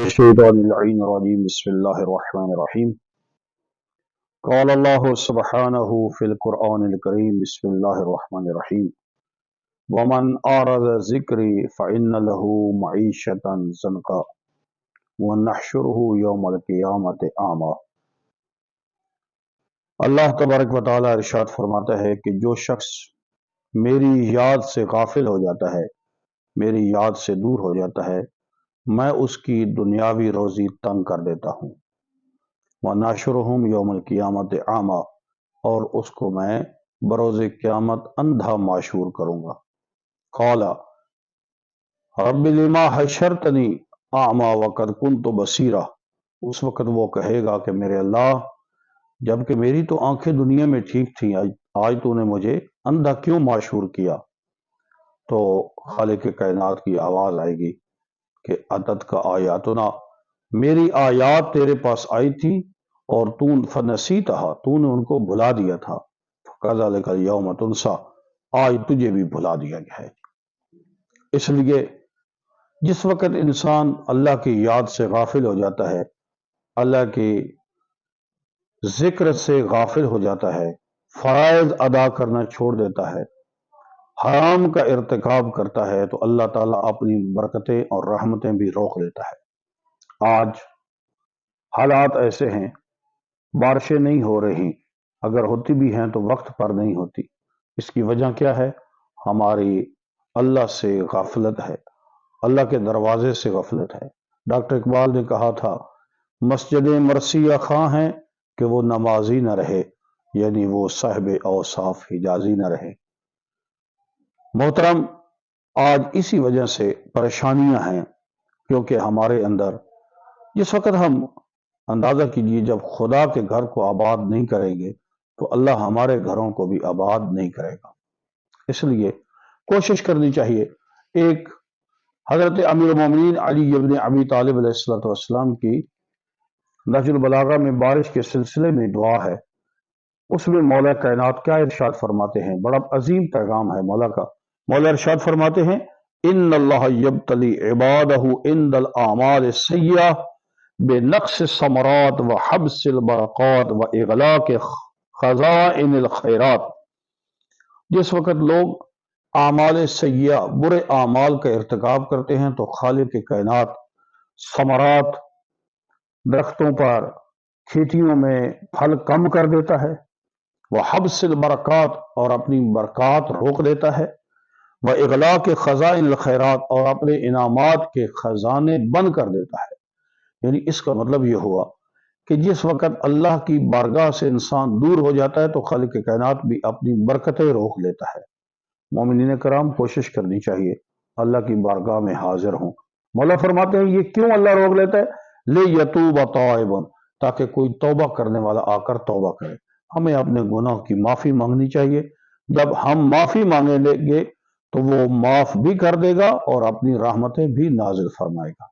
الشيطان اللعين الرجيم بسم الله الرحمن الرحيم قال الله سبحانه في القرآن الكريم بسم الله الرحمن الرحيم ومن أعرض ذكري فإن له معيشة ضنكا ونحشره يوم القيامة أعمى۔ اللہ تبارک و تعالی ارشاد فرماتا ہے کہ جو شخص میری یاد سے غافل ہو جاتا ہے، میری یاد سے دور ہو جاتا ہے، میں اس کی دنیاوی روزی تنگ کر دیتا ہوں۔ وَنَحْشُرُهُمْ يَوْمَ الْقِيَامَةِ أَعْمَى، اور اس کو میں بروز قیامت اندھا معشور کروں گا۔ قَالَ رَبِّ لِمَا حَشَرْتَنِي أَعْمَى وَقَدْ كُنْتُ بَصِيرًا، اس وقت وہ کہے گا کہ میرے اللہ، جبکہ میری تو آنکھیں دنیا میں ٹھیک تھیں، آج تو نے مجھے اندھا کیوں معشور کیا؟ تو خالق کائنات کی آواز آئے گی کہ عدد کا آیاتنا، میری آیات تیرے پاس آئی تھی اور تو فنسیتہا، تو نے ان کو بھلا دیا تھا۔ کذالک الیوم تنسیٰ، آج تجھے بھی بھلا دیا گیا ہے۔ اس لیے جس وقت انسان اللہ کی یاد سے غافل ہو جاتا ہے، اللہ کی ذکر سے غافل ہو جاتا ہے، فرائض ادا کرنا چھوڑ دیتا ہے، حرام کا ارتکاب کرتا ہے، تو اللہ تعالیٰ اپنی برکتیں اور رحمتیں بھی روک لیتا ہے۔ آج حالات ایسے ہیں، بارشیں نہیں ہو رہی، اگر ہوتی بھی ہیں تو وقت پر نہیں ہوتی۔ اس کی وجہ کیا ہے؟ ہماری اللہ سے غفلت ہے، اللہ کے دروازے سے غفلت ہے۔ ڈاکٹر اقبال نے کہا تھا، مسجد مرثیہ خواہ ہیں کہ وہ نمازی نہ رہے، یعنی وہ صاحب اوصاف حجازی نہ رہے۔ محترم، آج اسی وجہ سے پریشانیاں ہیں، کیونکہ ہمارے اندر جس وقت ہم اندازہ کیجئے جب خدا کے گھر کو آباد نہیں کریں گے تو اللہ ہمارے گھروں کو بھی آباد نہیں کرے گا۔ اس لیے کوشش کرنی چاہیے۔ ایک حضرت امیر المومنین علی ابن ابی طالب علیہ السلام کی نہج البلاغہ میں بارش کے سلسلے میں دعا ہے، اس میں مولا کائنات کیا ارشاد فرماتے ہیں؟ بڑا عظیم پیغام ہے مولا کا۔ مولا ارشاد فرماتے ہیں، ان اللہ یبتلی عبادہ عند الاعمال السیئہ بنقص الثمرات وحبس البرکات واغلاق خزائن الخیرات۔ جس وقت لوگ اعمال سیئہ، برے اعمال کا ارتکاب کرتے ہیں تو خالق کائنات ثمرات، درختوں پر، کھیتیوں میں پھل کم کر دیتا ہے، وحبس البرکات، اور اپنی برکات روک دیتا ہے، واغلاق خزائن الخیرات، اور اپنے انعامات کے خزانے بند کر دیتا ہے۔ یعنی اس کا مطلب یہ ہوا کہ جس وقت اللہ کی بارگاہ سے انسان دور ہو جاتا ہے تو خالق کائنات بھی اپنی برکتیں روک لیتا ہے۔ مومنین کرام، کوشش کرنی چاہیے اللہ کی بارگاہ میں حاضر ہوں۔ مولا فرماتے ہیں، یہ کیوں اللہ روک لیتا ہے؟ لِیَتُوبَ طَائِبٌ، تاکہ کوئی توبہ کرنے والا آ کر توبہ کرے۔ ہمیں اپنے گناہ کی معافی مانگنی چاہیے۔ جب ہم معافی مانگیں گے تو وہ معاف بھی کر دے گا اور اپنی رحمتیں بھی نازل فرمائے گا۔